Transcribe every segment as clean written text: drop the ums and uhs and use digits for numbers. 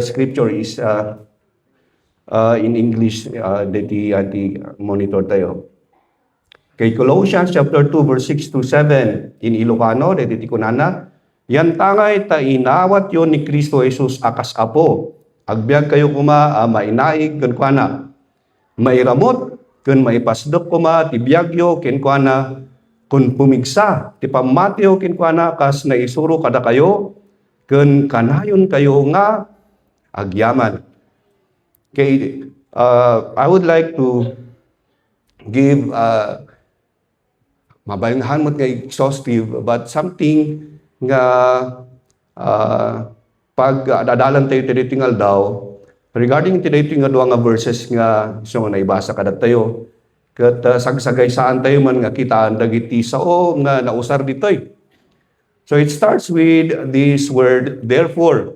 scripture is in English, dati monitor tayo. Kay Colossians chapter 2 verse 6 to 7 in Ilocano, dati kunana, yan tangay ta inawat yon ni Kristo Jesus akas apo. Agbyag kayo kuma mainaig ken kuana. Mairamot ken maipasdok kuma tibiyagyo ken kuana kun pumigsa ti pamatyo ken kuana kas naisuro kada kayo ken kanayon kayo nga agyaman. Okay, I would like to give mabalinhan mo kay exhaustive but something nga pag dadalan tayo tinitingal daw regarding tinitingal nga verses nga so naibasa kada tayo ket sagsagay saan tayo man nga kitaan dagiti sao nga nausar ditoy. So it starts with this word therefore.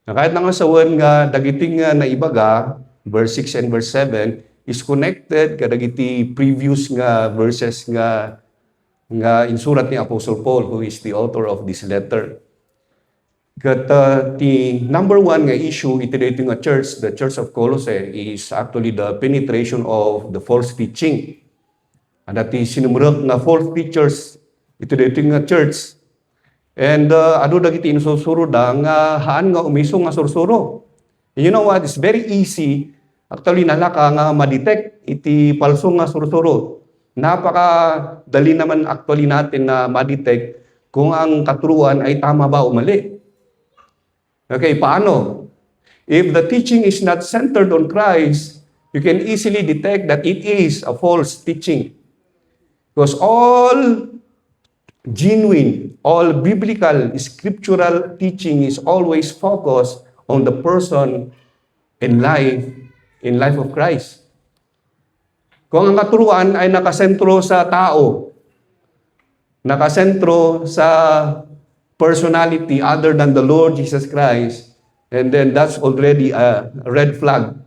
Kahit nga sawan nga dagiting nga naibaga, verse 6 and verse 7, is connected kadagiti previous nga verses nga insurat ni Apostle Paul, who is the author of this letter. Kat the number one nga issue itinating nga church, the Church of Colossae, is actually the penetration of the false teaching. And that is sinumurak nga false teachers itinating nga church. And ado dagiti insusuro da nga haan nga umisong nga sursuro. You know what? It's very easy actually nalaka nga ma-detect iti palsong nga sursuro. Napaka dali naman actually natin na ma-detect kung ang katuruan ay tama ba o mali. Okay, paano? If the teaching is not centered on Christ, you can easily detect that it is a false teaching. Because all genuine, all biblical, scriptural teaching is always focused on the person and life of Christ. Kung ang katuruan ay nakasentro sa tao, nakasentro sa personality other than the Lord Jesus Christ, and then that's already a red flag.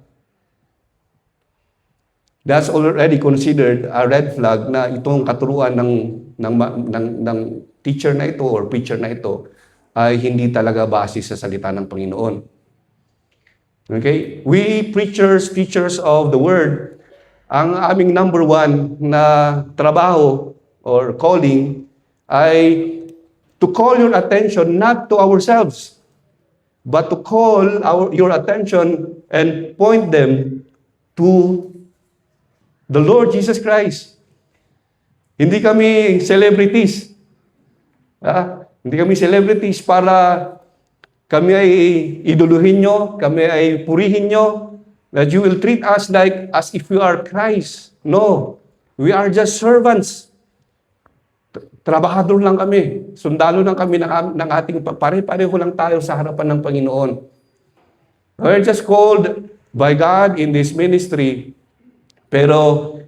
That's already considered a red flag na itong katuruan ng teacher na ito or preacher na ito ay hindi talaga base sa salita ng Panginoon. Okay? We preachers, teachers of the Word, ang aming number one na trabaho or calling ay to call your attention not to ourselves, but to call your attention and point them to the Lord Jesus Christ. Hindi kami celebrities. Hindi kami celebrities para kami ay iduluhin nyo, kami ay purihin nyo, that you will treat us like as if we are Christ. No. We are just servants. Trabahador lang kami. Sundalo lang kami ng ating pare-pareho lang tayo sa harapan ng Panginoon. We're just called by God in this ministry, pero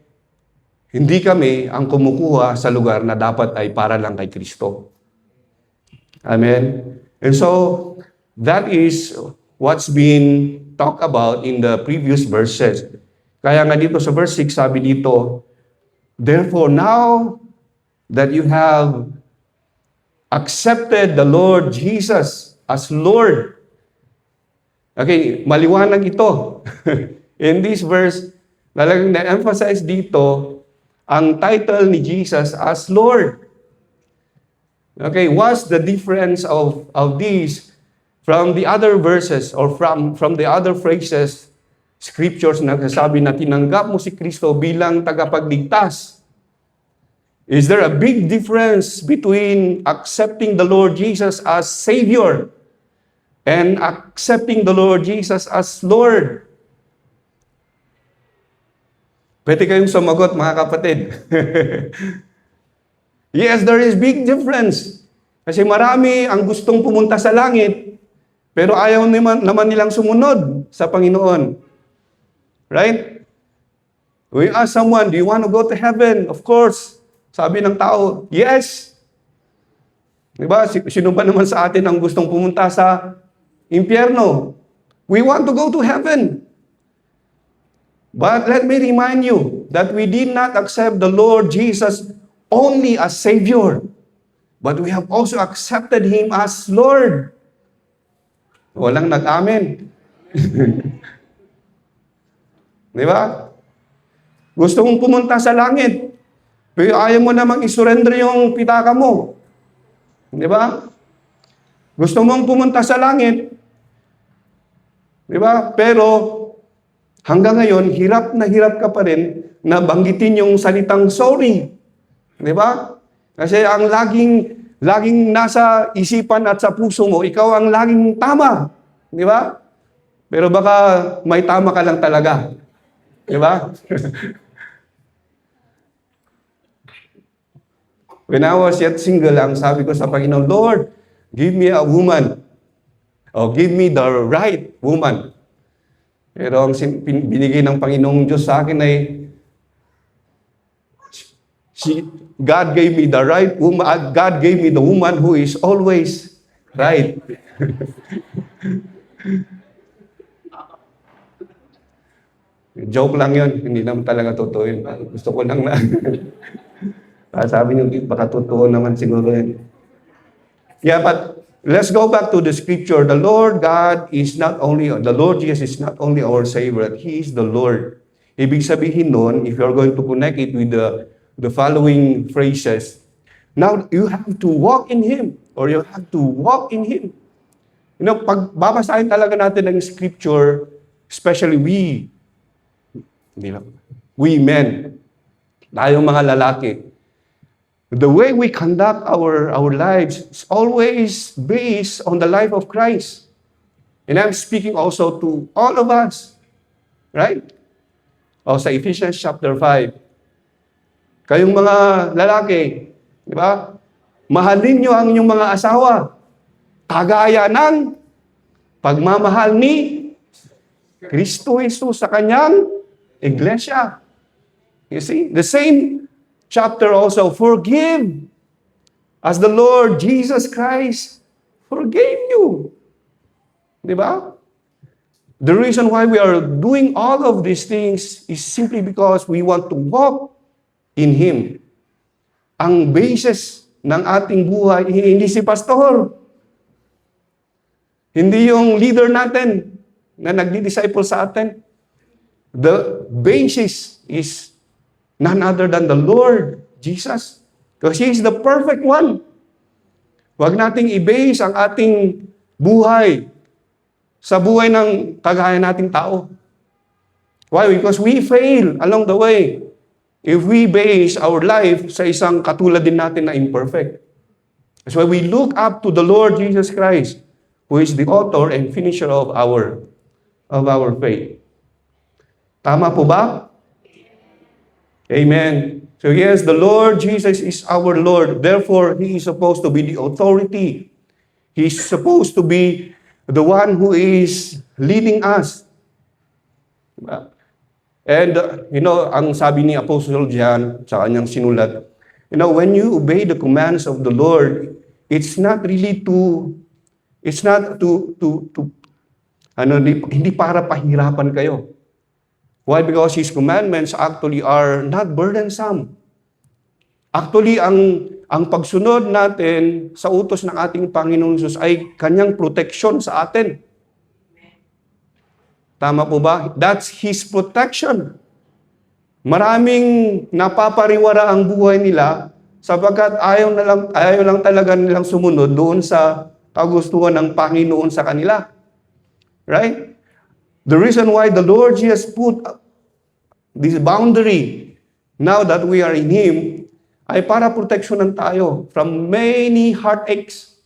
hindi kami ang kumukuha sa lugar na dapat ay para lang kay Kristo. Amen? And so, that is what's been talked about in the previous verses. Kaya nga dito sa verse 6, sabi dito, therefore, now that you have accepted the Lord Jesus as Lord. Okay, maliwanag ito. In this verse, talagang na-emphasize dito ang title ni Jesus as Lord. Okay, what's the difference of these from the other verses or from the other phrases, scriptures na nagsasabi na tinanggap mo si Kristo bilang tagapagligtas? Is there a big difference between accepting the Lord Jesus as Savior and accepting the Lord Jesus as Lord? Pwede kayong sumagot, mga kapatid. Yes, there is big difference. Kasi marami ang gustong pumunta sa langit, pero ayaw naman nilang sumunod sa Panginoon. Right? We ask someone, do you want to go to heaven? Of course. Sabi ng tao, yes. Diba? Sino ba naman sa atin ang gustong pumunta sa impyerno? We want to go to heaven. But let me remind you that we did not accept the Lord Jesus only as Savior, but we have also accepted Him as Lord. Walang nag-amen. Di ba? Gusto mong pumunta sa langit, pero ayaw mo namang isurrender yung pitaka mo. Di ba? Gusto mong pumunta sa langit, di ba? Pero hanggang ngayon, hirap na hirap ka pa rin na banggitin yung salitang sorry. Di ba? Kasi ang laging nasa isipan at sa puso mo, ikaw ang laging tama. Di ba? Pero baka may tama ka lang talaga. Di ba? When I was yet single, ang sabi ko sa Panginoon, Lord, give me a woman. O give me the right woman. Pero ang binigay ng Panginoong Diyos sa akin ay God gave me the right woman. God gave me the woman who is always right. Joke lang yun. Hindi naman talaga totoo yun. Gusto ko lang na sabi niyo, baka totoo naman siguro yun. Yeah, but let's go back to the scripture. The Lord God is not only, the Lord Jesus is not only our Savior, He is the Lord. Ibig sabihin nun, if you're going to connect it with the following phrases, now you have to walk in Him, or you have to walk in Him. You know, pag babasahin talaga natin ng scripture, especially we men, tayong mga lalaki, the way we conduct our lives is always based on the life of Christ. And I'm speaking also to all of us. Right? O sa Ephesians chapter 5. Kayong mga lalaki, di ba? Mahalin nyo ang inyong mga asawa. Kagaya ng pagmamahal ni Kristo Jesus sa kanyang iglesia. You see? The same chapter also, forgive as the Lord Jesus Christ forgave you. Di ba? The reason why we are doing all of these things is simply because we want to walk in Him. Ang basis ng ating buhay, hindi si pastor. Hindi yung leader natin na nagdi-disciple sa atin. The basis is none other than the Lord Jesus. Because He is the perfect one. Huwag nating i-base ang ating buhay sa buhay ng kagaya nating tao. Why? Because we fail along the way if we base our life sa isang katulad din natin na imperfect. That's why we look up to the Lord Jesus Christ, who is the author and finisher of our faith. Tama po ba? Amen. So yes, the Lord Jesus is our Lord. Therefore, He is supposed to be the authority. He is supposed to be the one who is leading us. And, ang sabi ni Apostle John sa kanyang sinulat, when you obey the commands of the Lord, it's not hindi para pahirapan kayo. Why? Because His commandments actually are not burdensome. Actually, ang pagsunod natin sa utos ng ating Panginoon Jesus ay kanyang protection sa atin. Tama po ba? That's His protection. Maraming napapariwara ang buhay nila sapagkat ayaw lang talaga nilang sumunod doon sa kagustuhan ng Panginoon sa kanila. Right? The reason why the Lord Jesus put this boundary now that we are in Him ay para proteksyonan tayo from many heartaches,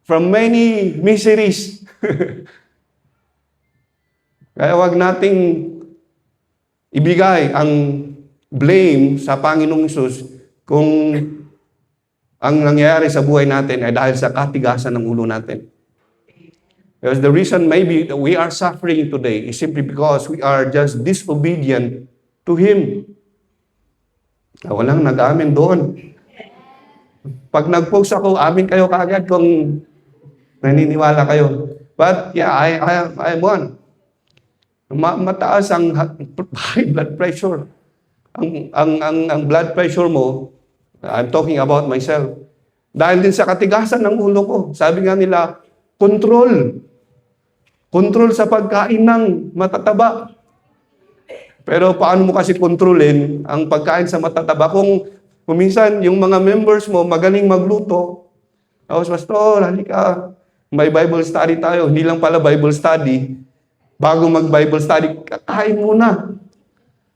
from many miseries. Kaya wag nating ibigay ang blame sa Panginoong Hesus kung ang nangyayari sa buhay natin ay dahil sa katigasan ng ulo natin. Because the reason maybe that we are suffering today is simply because we are just disobedient to Him. Walang nag-amin doon. Pag nag-post ako, amin kayo kaagad kung naniniwala kayo. But yeah, I am one. Mataas ang high blood pressure. Ang blood pressure mo, I'm talking about myself. Dahil din sa katigasan ng ulo ko. Sabi nga nila, control. Control sa pagkain ng matataba. Pero paano mo kasi kontrolin ang pagkain sa matataba kung minsan yung mga members mo magaling magluto. Tapos, Pastor, halika, may Bible study tayo. Hindi lang pala Bible study. Bago mag-Bible study, kakain muna.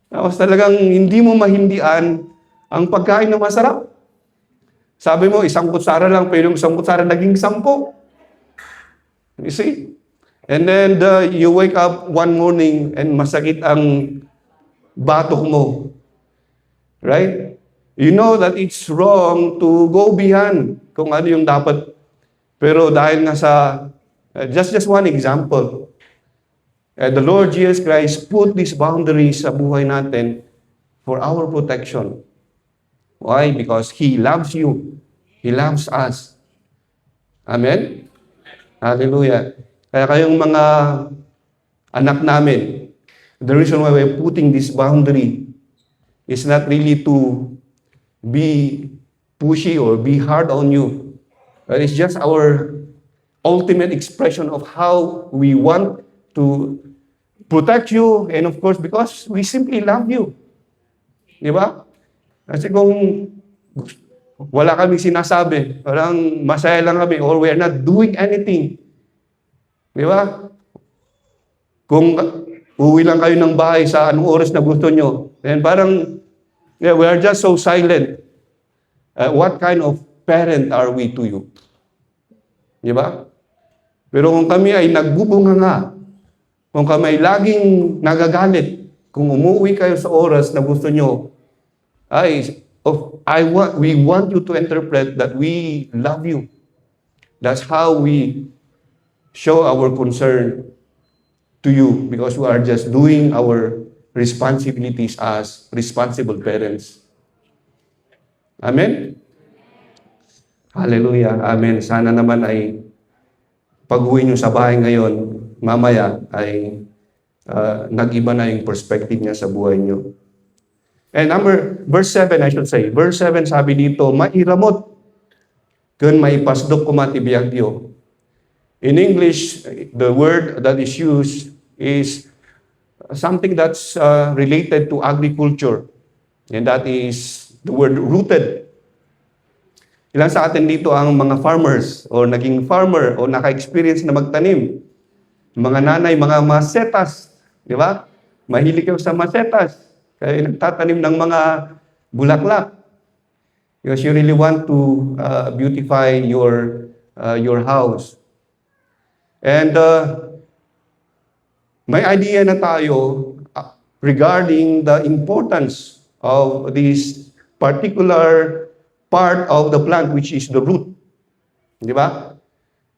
Tapos talagang hindi mo mahindian ang pagkain na masarap. Sabi mo, isang kutsara lang, pero yung isang kutsara naging 10. You see? And then you wake up one morning and masakit ang batok mo. Right? You know that it's wrong to go beyond kung ano yung dapat. Pero dahil nga sa, just one example, the Lord Jesus Christ put these boundaries sa buhay natin for our protection. Why? Because He loves you. He loves us. Amen? Hallelujah. Kaya kayong mga anak namin, the reason why we're putting this boundary is not really to be pushy or be hard on you. But it's just our ultimate expression of how we want to protect you, and of course, because we simply love you. Di ba? Kasi kung wala kaming sinasabi, parang masaya lang kami, or we are not doing anything. Di ba? Kung uwi lang kayo ng bahay sa anong oras na gusto nyo, then parang, yeah, we are just so silent. What kind of parent are we to you? Di ba? Pero kung kami ay nagbubunganga, kung kami ay laging nagagalit, kung umuwi kayo sa oras na gusto nyo, we want you to interpret that we love you. That's how we show our concern to you, because we are just doing our responsibilities as responsible parents. Amen? Hallelujah. Amen. Sana naman ay pag-uwi nyo sa bahay ngayon, mamaya ay nag-iba na yung perspective niya sa buhay nyo. And verse 7, I should say. Verse 7, sabi dito, mairamot kun maipasdok ko matibiyagyo. In English, the word that is used is something that's related to agriculture. And that is the word rooted. Ilan sa atin dito ang mga farmers o naging farmer o naka-experience na magtanim? Mga nanay, mga masetas, di ba? Mahilig kayo sa masetas. Kaya nagtatanim ng mga bulaklak. Because you really want to beautify your house. And may idea na tayo regarding the importance of this particular part of the plant, which is the root. Di ba?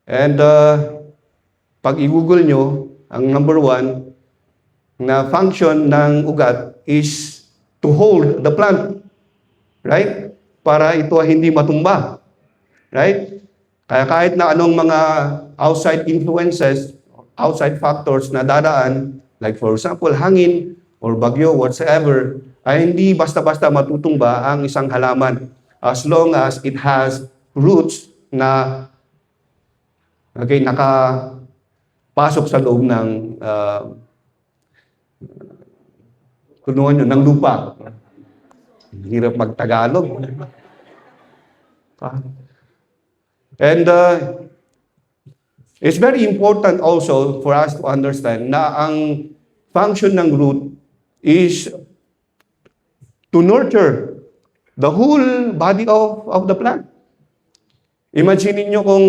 And pag i-google nyo, ang number 1 na function ng ugat is to hold the plant. Right? Para ito hindi matumba. Right? Kaya kahit na anong mga outside influences, outside factors na dadaan, like for example, hangin or bagyo, whatsoever, ay hindi basta-basta matutumba ang isang halaman as long as it has roots na nakapasok sa loob ng ng lupa. Hirap mag-Tagalog. And it's very important also for us to understand na ang function ng root is to nurture the whole body of the plant. Imagine niyo kung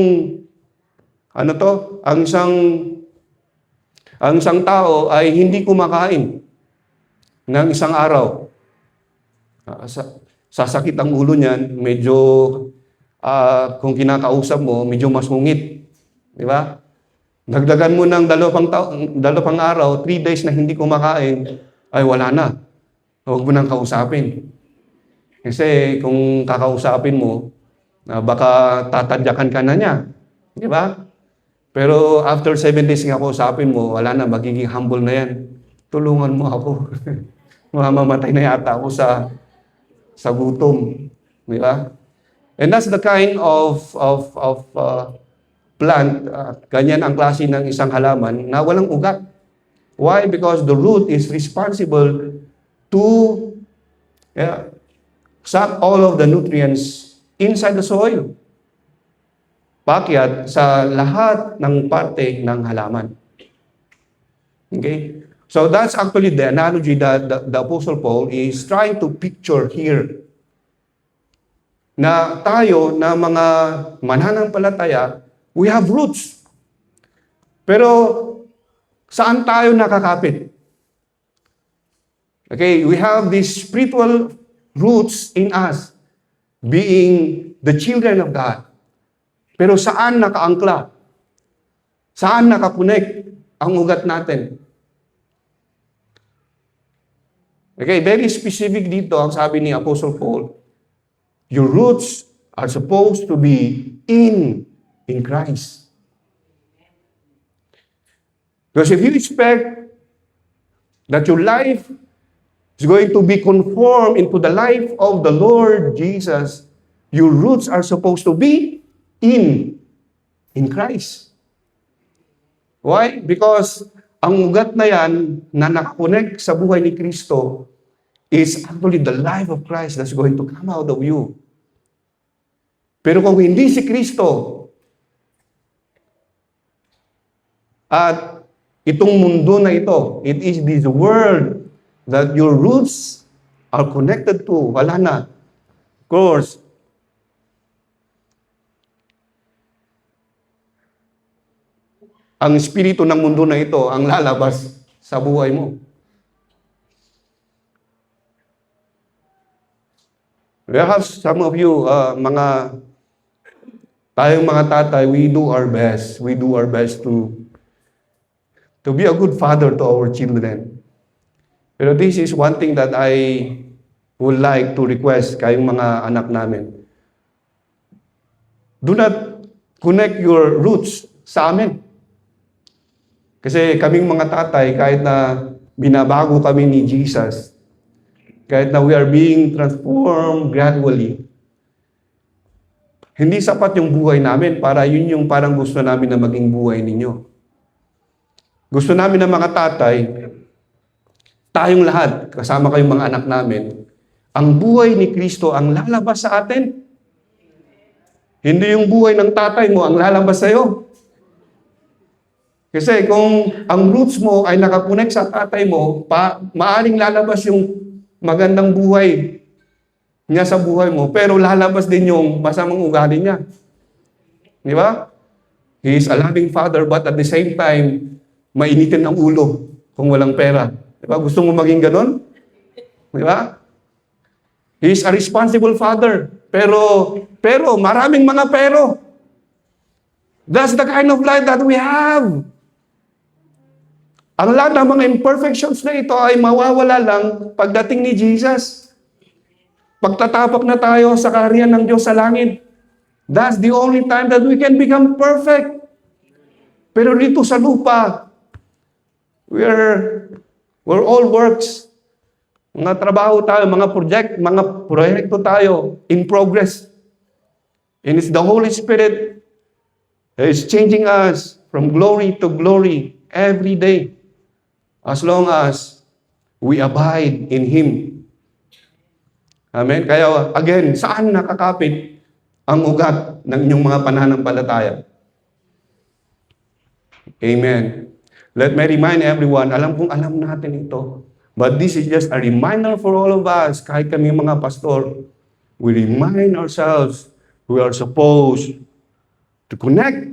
ang isang tao ay hindi kumakain ng isang araw. Sasakit ang ulo niyan, medyo kung kinakausap mo, medyo masungit. Di ba? Dagdagan mo ng dalawang araw, 3 days na hindi kumakain, ay wala na. Huwag mo nang kausapin. Kasi kung kakausapin mo, baka tatadyakan ka na niya. Di ba? Pero after 7 days nga kausapin mo, wala na, magiging humble na yan. Tulungan mo ako. Mamamatay na yata ako sa gutom. Di ba? And that's the kind of plant, ganyan ang klase ng isang halaman na walang ugat. Why? Because the root is responsible to suck all of the nutrients inside the soil. Paakyat sa lahat ng parte ng halaman. Okay? So that's actually the analogy that the Apostle Paul is trying to picture here. Na tayo, na mga mananampalataya, we have roots. Pero saan tayo nakakapit? Okay, we have these spiritual roots in us, being the children of God. Pero saan nakaangkla? Saan nakakonek ang ugat natin? Okay, very specific dito ang sabi ni Apostle Paul. Your roots are supposed to be in Christ. Because if you expect that your life is going to be conformed into the life of the Lord Jesus, your roots are supposed to be in Christ. Why? Because ang ugat na yan na nakakonect sa buhay ni Kristo is actually the life of Christ that's going to come out of you. Pero kung hindi si Kristo at itong mundo na ito, it is this world that your roots are connected to. Wala na. Of course, ang espiritu ng mundo na ito ang lalabas sa buhay mo. Perhaps some of you, tayong mga tatay, we do our best. We do our best to be a good father to our children. Pero this is one thing that I would like to request kayong mga anak namin. Do not connect your roots sa amin. Kasi kaming mga tatay, kahit na binabago kami ni Jesus, kahit na we are being transformed gradually, hindi sapat yung buhay namin para yun yung parang gusto namin na maging buhay ninyo. Gusto namin ng mga tatay, tayong lahat, kasama kayong mga anak namin, ang buhay ni Kristo ang lalabas sa atin. Hindi yung buhay ng tatay mo ang lalabas sa'yo. Kasi kung ang roots mo ay nakakonek sa tatay mo, maaring lalabas yung magandang buhay niya sa buhay mo, pero lalabas din yung masamang ugali niya. Di ba? He is a loving father, but at the same time, mainitin ang ulo kung walang pera. Di ba? Gusto mo maging ganon? Di ba? He is a responsible father, pero maraming mga pero. That's the kind of life that we have. Ang lahat ng mga imperfections na ito ay mawawala lang pagdating ni Jesus. Pagtatapak na tayo sa kaharian ng Diyos sa langit. That's the only time that we can become perfect. Pero dito sa lupa, we're all works. Mga trabaho tayo, mga proyekto tayo in progress. And it's the Holy Spirit that is changing us from glory to glory every day. As long as we abide in Him. Amen? Kaya, again, saan nakakapit ang ugat ng inyong mga pananampalataya? Amen. Let me remind everyone, alam kong alam natin ito. But this is just a reminder for all of us, kahit kami mga pastor, we remind ourselves we are supposed to connect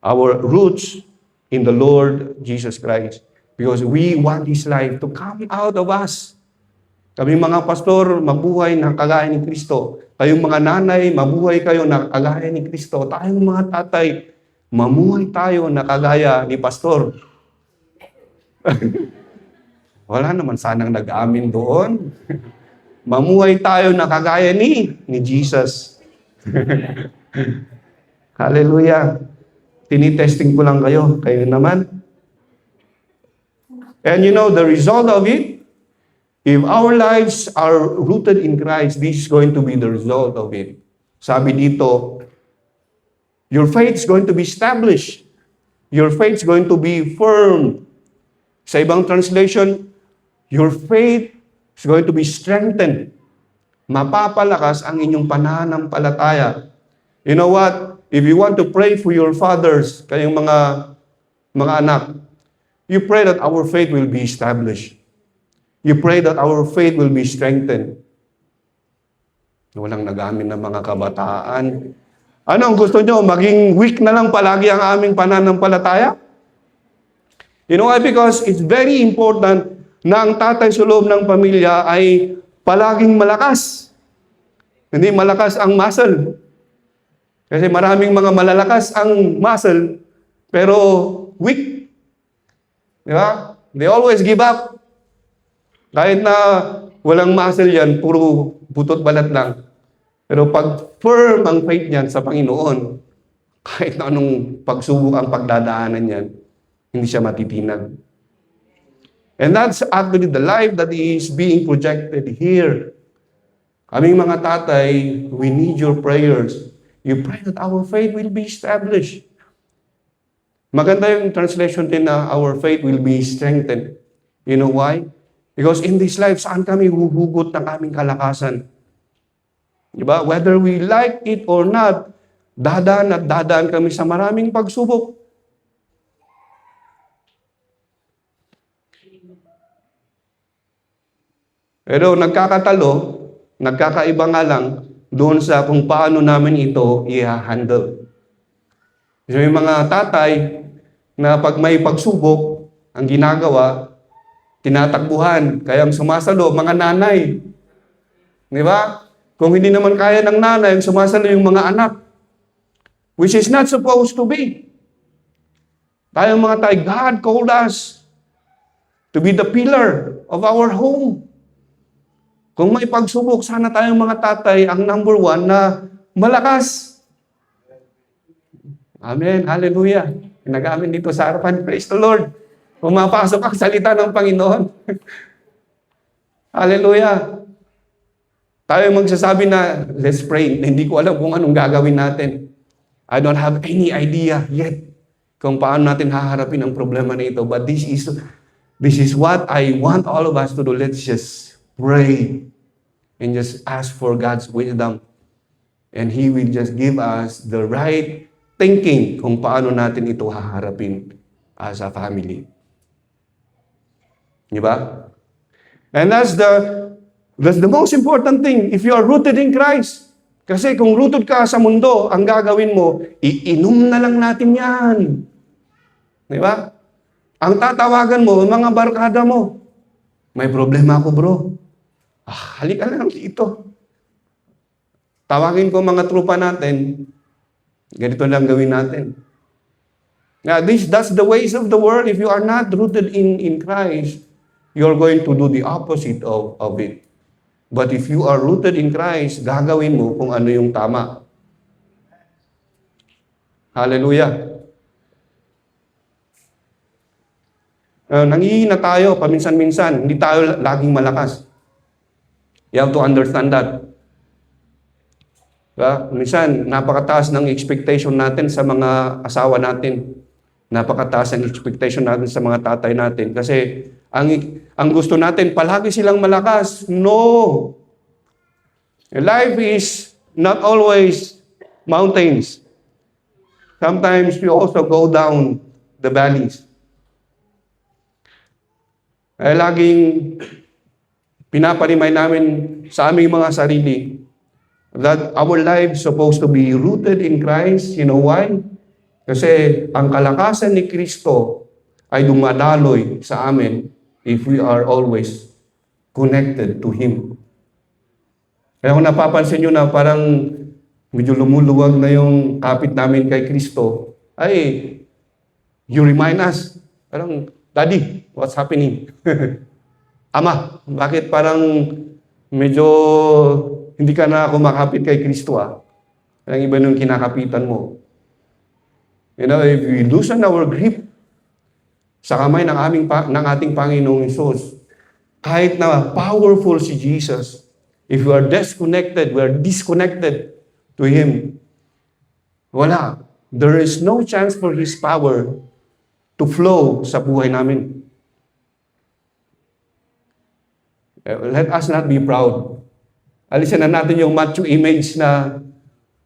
our roots in the Lord Jesus Christ. Because we want His life to come out of us. Kami mga pastor, mabuhay na kagaya ni Kristo. Kayong mga nanay, mabuhay kayo na kagaya ni Kristo. Tayong mga tatay, mamuhay tayo na kagaya ni pastor. Wala naman sanang nag-amin doon. Mamuhay tayo na kagaya ni Jesus. Hallelujah. Tinitesting ko lang kayo. Kayo naman. And you know, the result of it, if our lives are rooted in Christ, this is going to be the result of it. Sabi dito, Your faith is going to be established. Your faith is going to be firm. Sa ibang translation, your faith is going to be strengthened. Mapapalakas ang inyong pananampalataya. You know what? If you want to pray for your fathers, kayong mga anak, you pray that our faith will be established. You pray that our faith will be strengthened. Walang nag-amin ng mga kabataan. Ano ang gusto nyo? Maging weak na lang palagi ang aming pananampalataya? You know why? Because it's very important na ang tatay sa loob ng pamilya ay palaging malakas. Hindi malakas ang muscle. Kasi maraming mga malalakas ang muscle, pero weak. Di ba? They always give up. Kahit na walang muscle yan, puro butot balat lang. Pero pag firm ang faith niyan sa Panginoon, kahit na anong pagsubok ang pagdadaanan niyan, hindi siya matitinag. And that's actually the life that is being projected here. Kaming mga tatay, we need your prayers. You pray that our faith will be established. Maganda yung translation din na our faith will be strengthened. You know why? Because in this life, saan kami huhugot ng aming kalakasan? Diba? Whether we like it or not, dadaan at dadaan kami sa maraming pagsubok. Pero nagkakaiba nga lang doon sa kung paano namin ito i-handle. So, yung mga tatay na pag may pagsubok, ang ginagawa, tinatakbuhan. Kaya ang sumasalo, mga nanay. Di ba? Kung hindi naman kaya ng nanay, ang sumasalo yung mga anak. Which is not supposed to be. Tayong mga tay, God called us to be the pillar of our home. Kung may pagsubok, sana tayong mga tatay ang number one na malakas. Amen. Hallelujah. Nag-amin dito sa harapan. Praise the Lord. Pumapasok ang salita ng Panginoon. Hallelujah. Tayo magsasabi na, let's pray. Hindi ko alam kung anong gagawin natin. I don't have any idea yet kung paano natin haharapin ang problema na ito. But this is what I want all of us to do. Let's just pray and just ask for God's wisdom. And He will just give us the right thinking kung paano natin ito haharapin as a family. Diba? And that's the most important thing. If you are rooted in Christ. Kasi kung rooted ka sa mundo, ang gagawin mo, iinom na lang natin yan. Diba? Ang tatawagan mo, mga barkada mo, may problema ako bro. Halika lang dito. Tawagin ko mga trupa natin, ganito lang gawin natin. Now, that's the ways of the world. If you are not rooted in Christ, you're going to do the opposite of it. But if you are rooted in Christ, gagawin mo kung ano yung tama. Hallelujah. Nangihina tayo paminsan-minsan. Hindi tayo laging malakas. You have to understand that. Minsan, napakataas ng expectation natin sa mga asawa natin. Napakataas ang expectation natin sa mga tatay natin. Kasi ang gusto natin, palagi silang malakas. No. Life is not always mountains. Sometimes we also go down the valleys. Laging pinaparimay namin sa aming mga sarili that our life is supposed to be rooted in Christ. You know why? Kasi ang kalakasan ni Kristo ay dumadaloy sa amin if we are always connected to Him. Kaya kung napapansin nyo na parang medyo lumuluwag na yung kapit namin kay Kristo, ay, you remind us, parang, Daddy, what's happening? Ama, bakit parang medyo hindi ka na kumakapit kay Kristo Parang iba nung kinakapitan mo. You know, if we loosen our grip sa kamay ng ating Panginoong Hesus, kahit na powerful si Jesus, if we are disconnected to Him, wala. there is no chance for His power to flow sa buhay namin. Let us not be proud. Alisin na natin yung macho image na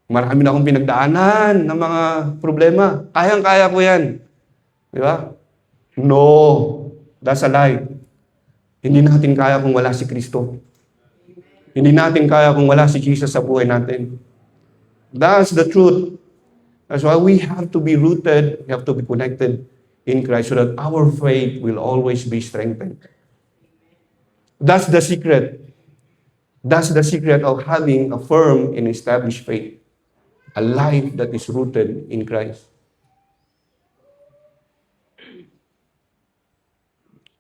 marami na akong pinagdaanan ng mga problema. Kayang-kaya ko yan. Di ba? No. That's a lie. Hindi natin kaya kung wala si Kristo. Hindi natin kaya kung wala si Jesus sa buhay natin. That's the truth. That's why we have to be rooted, we have to be connected in Christ so that our faith will always be strengthened. That's the secret. That's the secret of having a firm and established faith. A life that is rooted in Christ.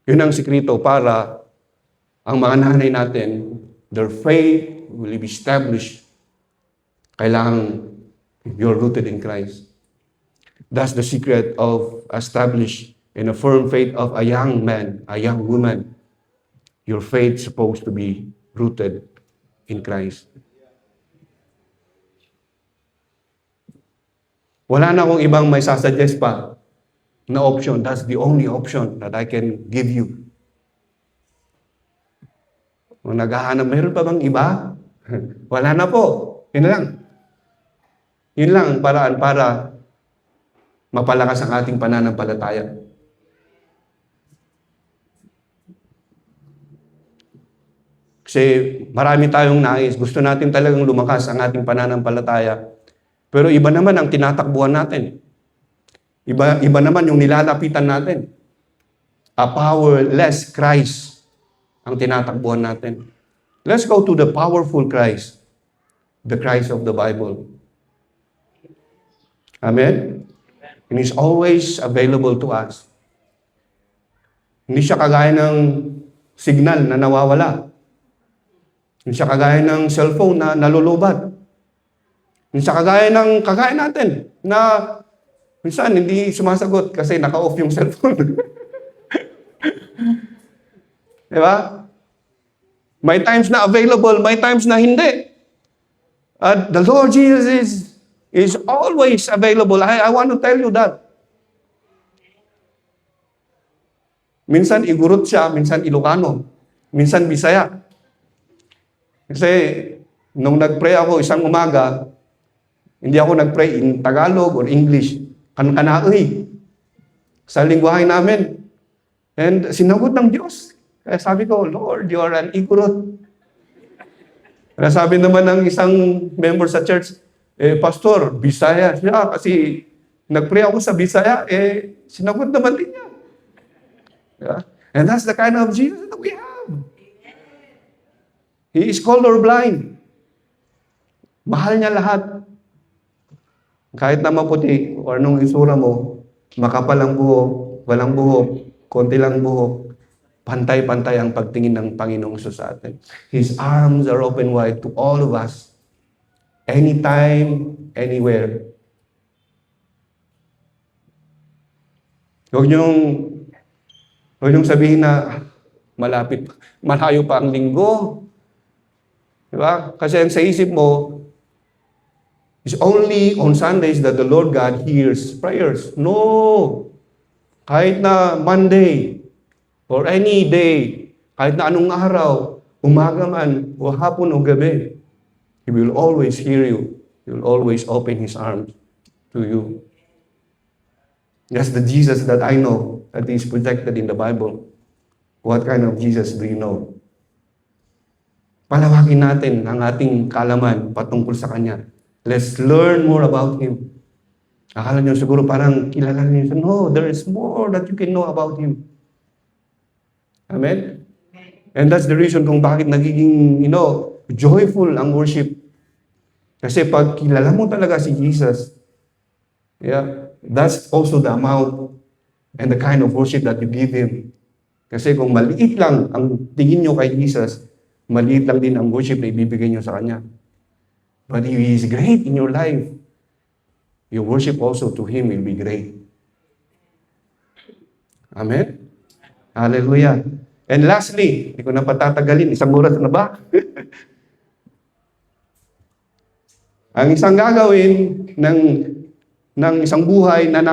Yun ang sikreto para ang mga nanay natin, their faith will be established. Kailangan you're rooted in Christ. That's the secret of established in a firm faith of a young man, a young woman. Your faith is supposed to be rooted in Christ. Wala na akong ibang may sasuggest pa na option. That's the only option that I can give you. Kung naghahanap, mayroon pa bang iba? Wala na po. Yun lang. Yun lang ang paraan para mapalakas ang ating pananampalataya. Kasi marami tayong nais. Gusto natin talagang lumakas ang ating pananampalataya. Pero iba naman ang tinatakbuhan natin. Iba naman yung nilalapitan natin. A powerless Christ ang tinatakbuhan natin. Let's go to the powerful Christ. The Christ of the Bible. Amen? And He's always available to us. Hindi siya kagaya ng signal na nawawala. Hindi siya kagaya ng cellphone na nalulubat. Hindi siya kagaya natin na minsan hindi sumasagot kasi naka-off yung cellphone. Diba? May times na available, may times na hindi. The Lord Jesus is always available. I want to tell you that. Minsan Igorot siya, minsan Ilocano, minsan Bisaya. Kasi nung nag-pray ako isang umaga, hindi ako nag-pray in Tagalog or English. Kan-kanaoy. Sa lingwahe namin. And sinagot ng Diyos. Kaya sabi ko, Lord, you are an Igorot. Kaya sabi naman ng isang member sa church, Pastor, Bisaya siya kasi nag-pray ako sa Bisaya, sinagot naman din niya. Yeah? And that's the kind of Jesus that we have. He is colorblind. Mahal niya lahat. Kahit na maputi o anong isura mo, makapal ang buhok, walang buhok, konti lang buhok, pantay-pantay ang pagtingin ng Panginoong Hesus sa atin. His arms are open wide to all of us. Anytime, anywhere. Huwag niyong sabihin na malayo pa ang linggo. Diba? Kasi ang sa isip mo, it's only on Sundays that the Lord God hears prayers. No! Kahit na Monday, or any day, kahit na anong araw, umaga man, o hapon o gabi, He will always hear you. He will always open His arms to you. That's the Jesus that I know, that is protected in the Bible. What kind of Jesus do you know? Palawagin natin ang ating kaalaman patungkol sa Kanya. Let's learn more about Him. Akala nyo siguro parang kilala niyo. No, there is more that you can know about Him. Amen? And that's the reason kung bakit nagiging, joyful ang worship. Kasi pag kilala mo talaga si Jesus, that's also the amount and the kind of worship that you give Him. Kasi kung maliit lang ang tingin nyo kay Jesus, maliit lang din ang worship na ibibigay nyo sa Kanya. But if He is great in your life, your worship also to Him will be great. Amen? Hallelujah. And lastly, hindi ko na patatagalin, isang oras na ba? Ang isang gagawin ng ng isang buhay na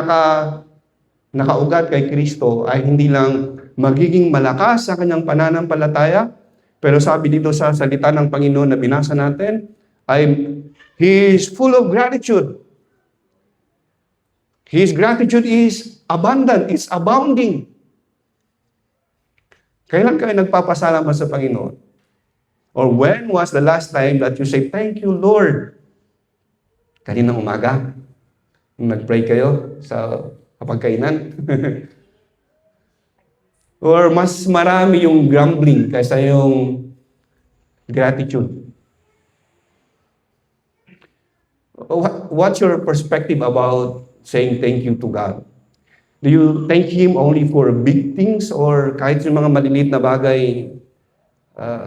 nakaugat kay Kristo ay hindi lang magiging malakas sa kanyang pananampalataya, pero sabi dito sa salita ng Panginoon na binasa natin, ay he is full of gratitude. His gratitude is abundant, it's abounding. Kailan kayo nagpapasalamat sa Panginoon? Or when was the last time that you say, "Thank you, Lord"? Kaninang umaga, nag-pray kayo sa kapagkainan. Or mas marami yung grumbling kaysa yung gratitude. What's your perspective about saying thank you to God? Do you thank Him only for big things or kahit yung mga maliliit na bagay,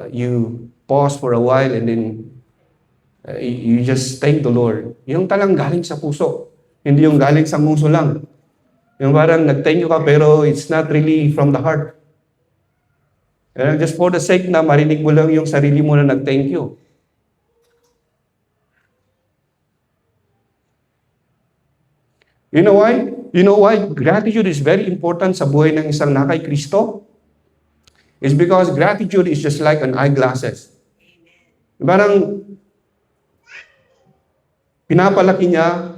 you pause for a while and then you just thank the Lord? Yung talang galing sa puso, hindi yung galing sa nguso lang. Yung parang nag-thank you ka pero it's not really from the heart. And just for the sake na marinig mo lang yung sarili mo na nag-thank you. You know why? You know why gratitude is very important sa buhay ng isang nakay Kristo? It's because gratitude is just like an eyeglasses. Parang pinapalaki niya,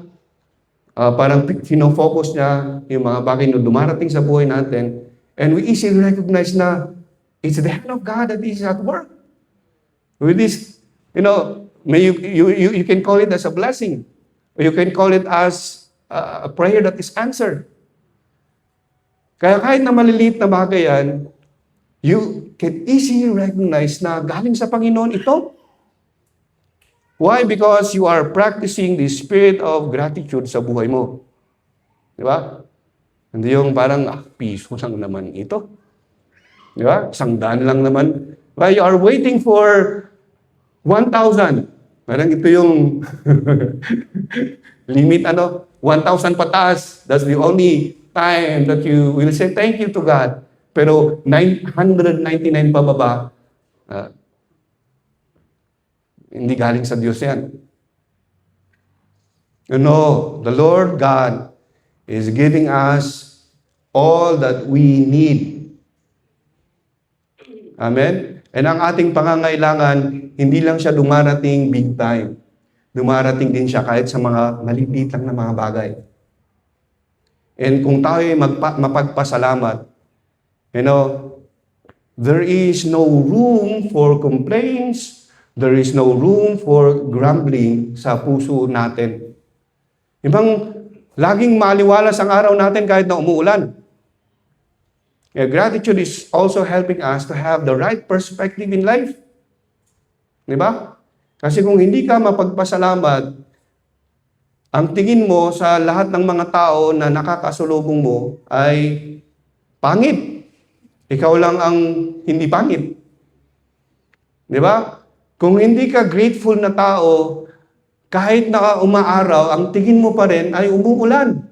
parang pinofocus niya yung mga bagay na dumarating sa buhay natin, and we easily recognize na it's the hand of God that is at work. With this, you can call it as a blessing. Or you can call it as a prayer that is answered. Kaya kahit na maliliit na bagay yan, you can easily recognize na galing sa Panginoon ito. Why? Because you are practicing the spirit of gratitude sa buhay mo. Di ba? Hindi yung parang, piso lang naman ito. Di ba? 100 lang naman. Why? You are waiting for 1,000. Parang ito yung limit, 1,000 pataas. That's the only time that you will say thank you to God. Pero 999 pababa, hindi galing sa Diyos yan. The Lord God is giving us all that we need. Amen? And ang ating pangangailangan, hindi lang siya dumarating big time. Dumarating din siya kahit sa mga maliliit lang na mga bagay. And kung tayo ay mapagpasalamat, there is no room for complaints, there is no room for grumbling sa puso natin. Ibang laging maliwalas ang araw natin kahit na umuulan. Gratitude is also helping us to have the right perspective in life. Di ba? Kasi kung hindi ka mapagpasalamat, ang tingin mo sa lahat ng mga tao na nakakasalubong mo ay pangit. Ikaw lang ang hindi pangit. Di ba? Kung hindi ka grateful na tao, kahit na umaaraw, ang tingin mo pa rin ay umuulan.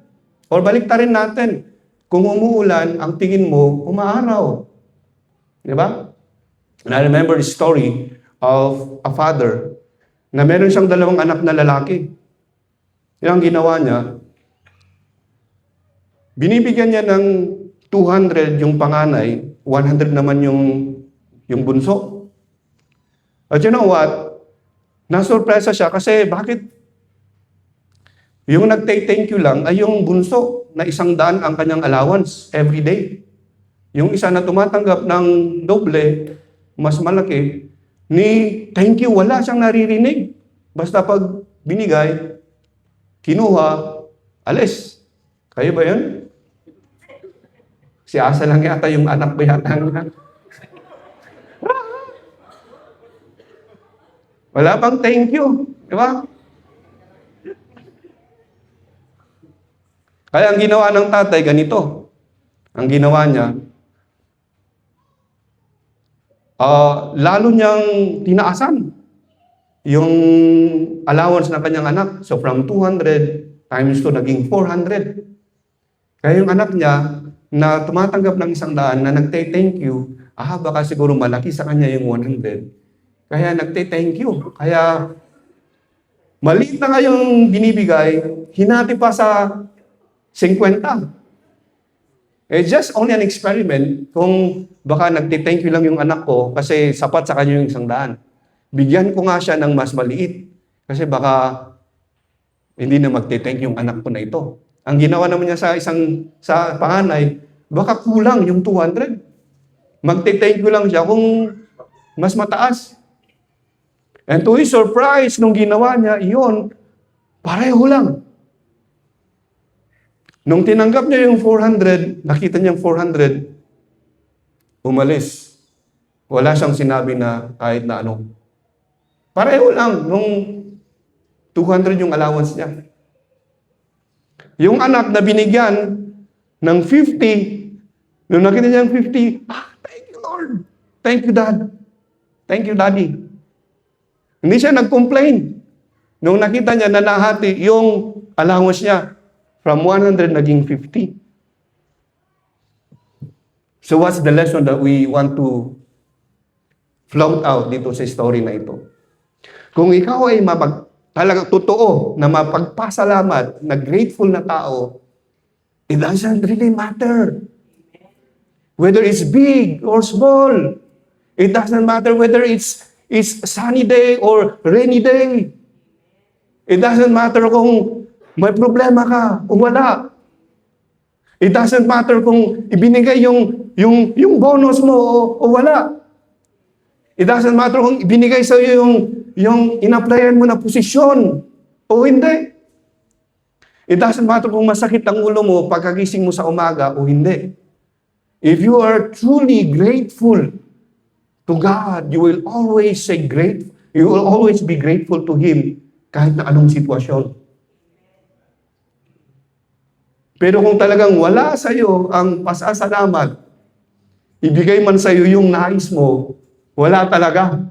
Or baliktarin natin. Kung umuulan, ang tingin mo, umaaraw. Di ba? And I remember the story of a father na meron siyang 2 anak na lalaki. Yung ginawa niya, binibigyan niya ng 200 yung panganay, 100 naman yung bunso. At you know what? Nasurpresa siya kasi bakit yung nagtay-thank you lang ay yung bunso na 100 ang kanyang allowance every day. Yung isa na tumatanggap ng doble, mas malaki, ni thank you, wala siyang naririnig. Basta pag binigay, kinuha, alis. Kayo ba yun? Si Asa lang yata yung anak ba yata nga. Wala pang thank you. Di ba? Kaya ang ginawa ng tatay, ganito. Ang ginawa niya, lalo niyang tinaasan yung allowance ng kanyang anak. So from 200 times to naging 400. Kaya yung anak niya na tumatanggap ng 100 na nagte-thank you, baka siguro malaki sa kanya yung 100. Kaya nagte-thank you. Kaya maliit na nga yung binibigay, hinati pa sa 50. It's just only an experiment kung baka nagti-thank you lang yung anak ko kasi sapat sa kanya yung 100. Bigyan ko nga siya ng mas maliit kasi baka hindi na magti-thank yung anak ko na ito. Ang ginawa naman niya sa panganay, baka kulang yung 200. Magti-thank you lang siya kung mas mataas. And to his surprise, nung ginawa niya, iyon, pareho lang. Nung tinanggap niya yung 400, nakita niyang 400, umalis. Wala siyang sinabi na kahit na ano. Pareho lang nung 200 yung allowance niya. Yung anak na binigyan ng 50, nung nakita niya yung 50, thank you Lord. Thank you Dad. Thank you Daddy. Hindi siya nag-complain. Nung nakita niya na nahati yung allowance niya, from 100 naging 50. So what's the lesson that we want to float out dito sa story na ito? Kung ikaw ay talagang totoo na mapagpasalamat, na grateful na tao, it doesn't really matter. Whether it's big or small. It doesn't matter whether it's sunny day or rainy day. It doesn't matter kung may problema ka o wala. It doesn't matter kung ibinigay yung bonus mo o wala. It doesn't matter kung ibinigay sa iyo yung in-applyan mo na posisyon o hindi. It doesn't matter kung masakit ang ulo mo pagkagising mo sa umaga o hindi. If you are truly grateful to God, you will always you will always be grateful to Him kahit na anong sitwasyon. Pero kung talagang wala sa iyo ang pasasalamat, ibigay man sa iyo yung nais mo, wala talaga.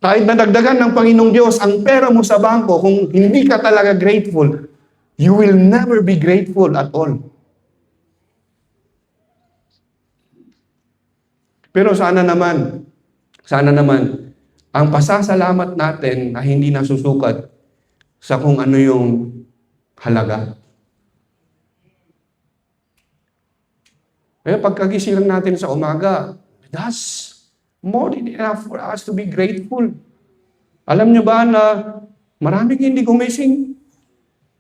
Kahit nadagdagan ng Panginoong Diyos ang pera mo sa bangko, kung hindi ka talaga grateful, you will never be grateful at all. Pero sana naman, ang pasasalamat natin na hindi nasusukat sa kung ano yung halaga. Kaya pagkagising lang natin sa umaga, that's more than enough for us to be grateful. Alam niyo ba na maraming hindi gumising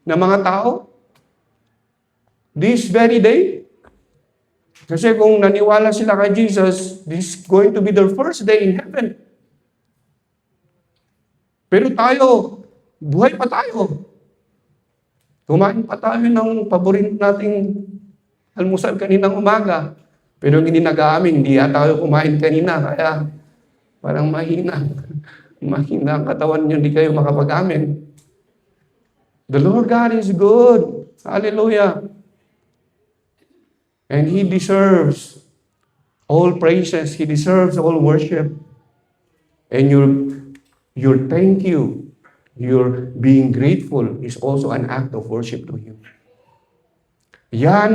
na mga tao this very day? Kasi kung naniwala sila kay Jesus, this is going to be their first day in heaven. Pero tayo, buhay pa tayo. Kumain pa tayo ng paborito nating almusal kaninang umaga. Pero hindi nag-aamin, hindi yata tayo kumain kanina. Kaya parang mahina. Mahina ang katawan niyo, hindi kayo makapag-amin. The Lord God is good. Hallelujah. And He deserves all praises. He deserves all worship. And your thank you, your being grateful is also an act of worship to Him. Yan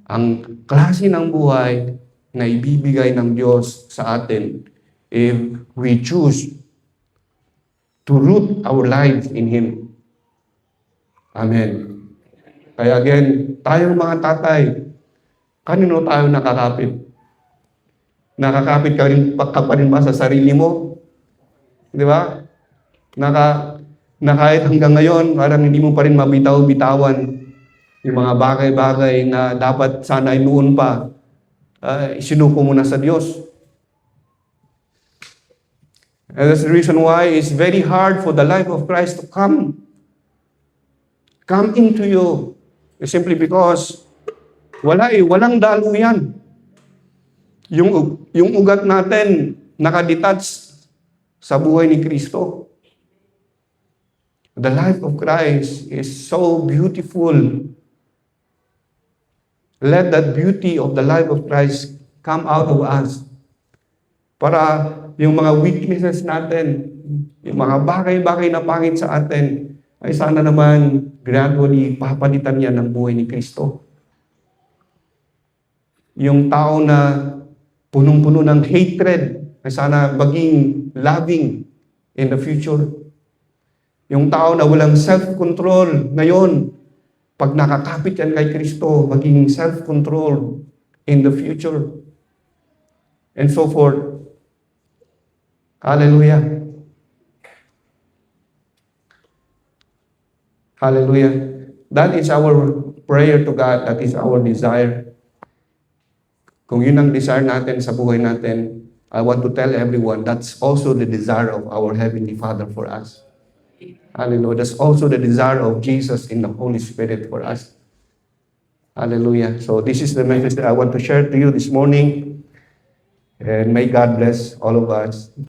ang klase ng buhay na ibibigay ng Diyos sa atin if we choose to root our lives in Him. Amen. Kaya again, tayong mga tatay, kanino tayo nakakapit? Nakakapit ka pa rin ba sa sarili mo? Di ba? Na kahit hanggang ngayon, parang hindi mo pa rin mabitaw-bitawan yung mga bagay-bagay na dapat sana ay noon pa, isinuko mo na sa Diyos. And that's the reason why it's very hard for the life of Christ to come into you. It's simply because walang daluyan. Yung ugat natin nakadetach sa buhay ni Kristo. The life of Christ is so beautiful. Let that beauty of the life of Christ come out of us. Para yung mga weaknesses natin, yung mga bagay-bagay na pangit sa atin, ay sana naman gradually papalitan yan ng buhay ni Kristo. Yung tao na punong-puno ng hatred, ay sana maging loving in the future. Yung tao na walang self-control, ngayon, pag nakakapit yan kay Kristo, maging self-control in the future. And so forth. Hallelujah. Hallelujah. That is our prayer to God. That is our desire. Kung yun ang desire natin sa buhay natin, I want to tell everyone, that's also the desire of our Heavenly Father for us. Hallelujah. That's also the desire of Jesus in the Holy Spirit for us. Hallelujah. So this is the message that I want to share to you this morning. And may God bless all of us.